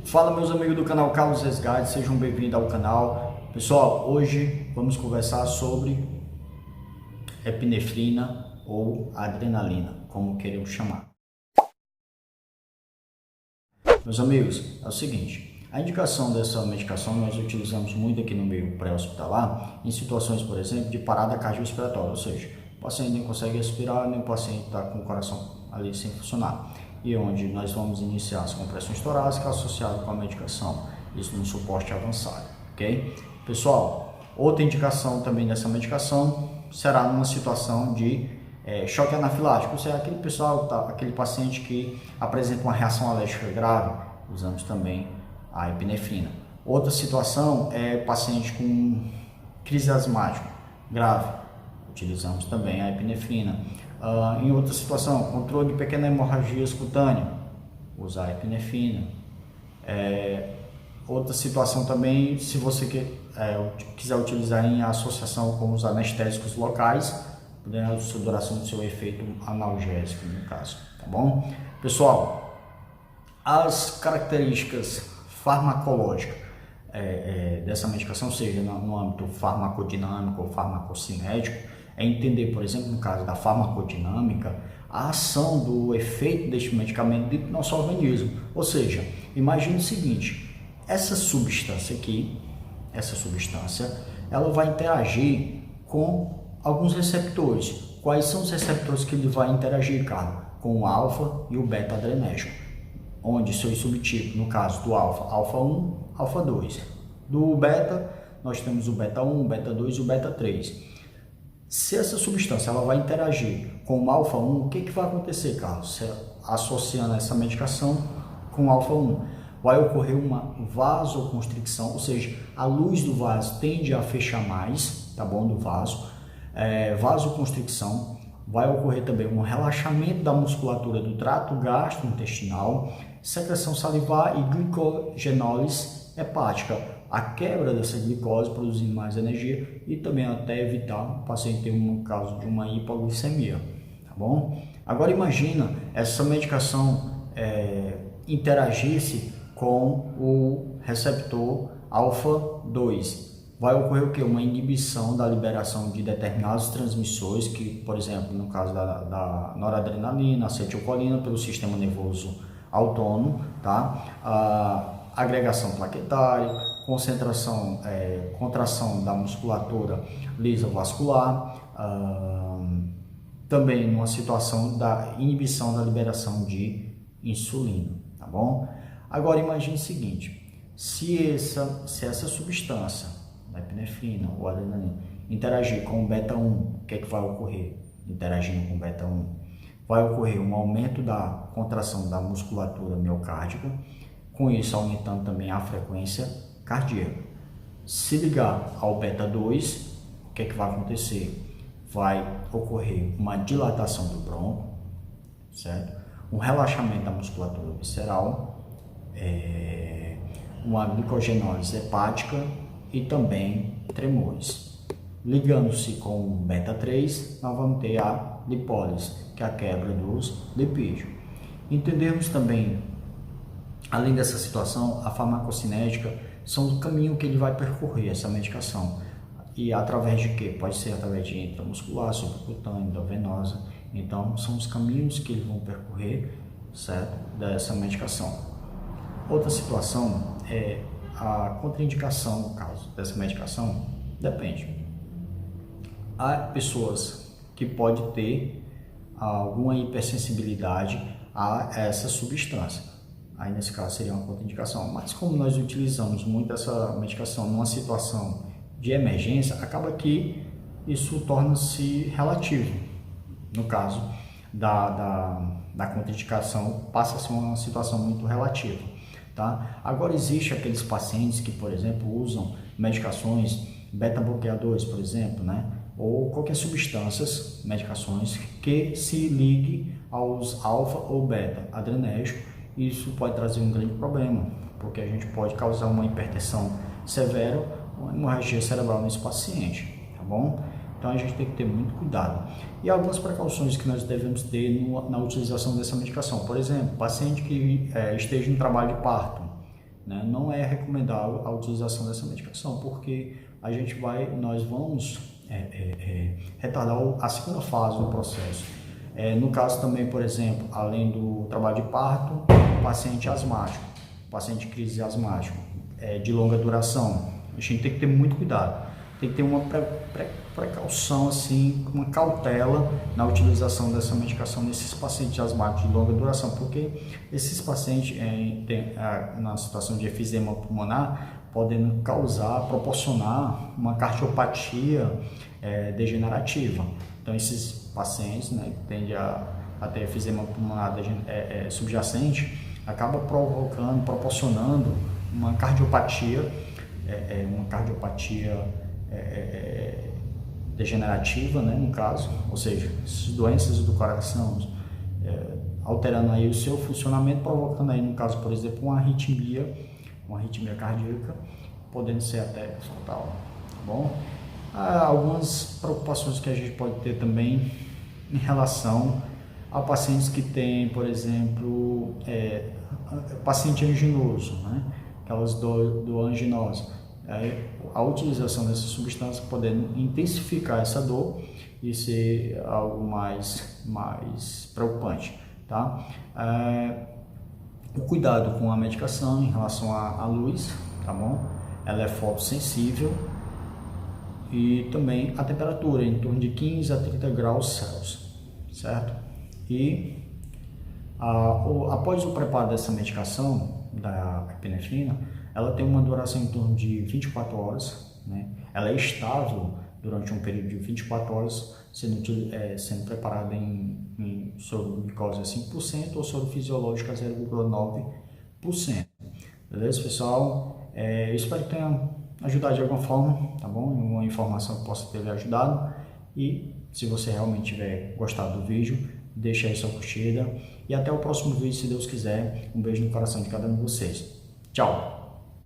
Fala, meus amigos do canal Carlos Resgate, sejam bem-vindos ao canal. Pessoal, hoje vamos conversar sobre epinefrina ou adrenalina, como queremos chamar. Meus amigos, é o seguinte, a indicação dessa medicação nós utilizamos muito aqui no meio pré-hospitalar em situações, por exemplo, de parada cardiorrespiratória, ou seja, o paciente nem consegue respirar, nem o paciente está com o coração ali sem funcionar. E onde nós vamos iniciar as compressões torácicas associadas com a medicação, isso no suporte avançado, ok? Pessoal, outra indicação também dessa medicação será numa situação de choque anafilático, ou seja, aquele paciente que apresenta uma reação alérgica grave, usamos também a epinefrina. Outra situação é paciente com crise asmática grave, utilizamos também a epinefrina. Em outra situação, controle de pequena hemorragia cutânea, usar a epinefrina. Outra situação também, se você quiser utilizar em associação com os anestésicos locais, podendo a duração do seu efeito analgésico, no caso, tá bom? Pessoal, as características farmacológicas dessa medicação, seja no âmbito farmacodinâmico ou farmacocinético, é entender, por exemplo, no caso da farmacodinâmica, a ação do efeito deste medicamento dentro do nosso organismo. Ou seja, imagine o seguinte, essa substância aqui, ela vai interagir com alguns receptores. Quais são os receptores que ele vai interagir, Carlos? Com o alfa e o beta adrenérgico, onde seus subtipos, no caso do alfa, alfa 1, alfa 2. Do beta, nós temos o beta 1, o beta 2 e o beta 3. Se essa substância ela vai interagir com o alfa 1, o que vai acontecer, Carlos? Associando essa medicação com o alfa 1, vai ocorrer uma vasoconstricção, ou seja, a luz do vaso tende a fechar mais, tá bom, do vaso, vasoconstricção, vai ocorrer também um relaxamento da musculatura do trato gastrointestinal, secreção salivar e glicogenólise hepática, a quebra dessa glicose produzindo mais energia e também até evitar o paciente ter um caso de uma hipoglicemia, tá bom? Agora imagina essa medicação interagisse com o receptor alfa 2, vai ocorrer o que? Uma inibição da liberação de determinados transmissores que, por exemplo, no caso da noradrenalina, acetilcolina pelo sistema nervoso autônomo, tá? Agregação plaquetária, contração da musculatura lisa vascular, também numa situação da inibição da liberação de insulina, tá bom? Agora imagine o seguinte, se essa substância, a epinefrina ou a adrenalina, interagir com o beta 1, o que vai ocorrer? Interagindo com o beta 1, vai ocorrer um aumento da contração da musculatura miocárdica, com isso aumentando também a frequência cardíaca. Se ligar ao beta 2, o que vai acontecer? Vai ocorrer uma dilatação do bronco, certo? Um relaxamento da musculatura visceral, uma glicogenólise hepática e também tremores. Ligando-se com o beta 3, nós vamos ter a lipólise, que é a quebra dos lipídios. Entendermos também, além dessa situação, a farmacocinética são o caminho que ele vai percorrer essa medicação. E através de quê? Pode ser através de intramuscular, subcutânea, endovenosa. Então, são os caminhos que eles vão percorrer, certo? Dessa medicação. Outra situação é a contraindicação, no caso dessa medicação, depende. Há pessoas que podem ter alguma hipersensibilidade a essa substância. Aí nesse caso seria uma contraindicação, mas como nós utilizamos muito essa medicação numa situação de emergência, acaba que isso torna-se relativo. No caso da contraindicação, passa a ser uma situação muito relativa, tá? Agora existe aqueles pacientes que, por exemplo, usam medicações beta-bloqueadores, por exemplo, né? Ou qualquer substâncias, medicações que se ligue aos alfa ou beta adrenérgicos. Isso pode trazer um grande problema, porque a gente pode causar uma hipertensão severa, uma hemorragia cerebral nesse paciente, tá bom? Então a gente tem que ter muito cuidado. E algumas precauções que nós devemos ter na utilização dessa medicação. Por exemplo, paciente que esteja em trabalho de parto, né, não é recomendável a utilização dessa medicação, porque nós vamos retardar a segunda fase do processo. No caso também, por exemplo, além do trabalho de parto, paciente asmático, paciente de crise asmática, de longa duração, a gente tem que ter muito cuidado, tem que ter uma precaução, assim, uma cautela na utilização dessa medicação nesses pacientes asmáticos de longa duração, porque esses pacientes na situação de efizema pulmonar podem proporcionar uma cardiopatia degenerativa. Então esses pacientes, né, que tendem a ter efizema pulmonar subjacente, acaba proporcionando uma cardiopatia degenerativa, né, no caso, ou seja, doenças do coração, alterando aí o seu funcionamento, provocando aí, no caso, por exemplo, uma arritmia cardíaca, podendo ser até fatal, tá bom? Há algumas preocupações que a gente pode ter também em relação a pacientes que têm, por exemplo, paciente anginoso, né? Aquelas anginosas. A utilização dessa substância podendo intensificar essa dor e ser algo mais preocupante, tá? O cuidado com a medicação em relação à luz, tá bom? Ela é fotossensível e também a temperatura em torno de 15 a 30 graus Celsius, certo? E após o preparo dessa medicação, da epinefrina, ela tem uma duração em torno de 24 horas, né? Ela é estável durante um período de 24 horas, sendo preparada em soro glicose a 5% ou soro fisiológico a 0,9%. Beleza, pessoal? Eu espero que tenha ajudado de alguma forma, tá bom? Uma informação que possa ter lhe ajudado. E se você realmente tiver gostado do vídeo, deixa aí sua curtida. E até o próximo vídeo, se Deus quiser. Um beijo no coração de cada um de vocês. Tchau!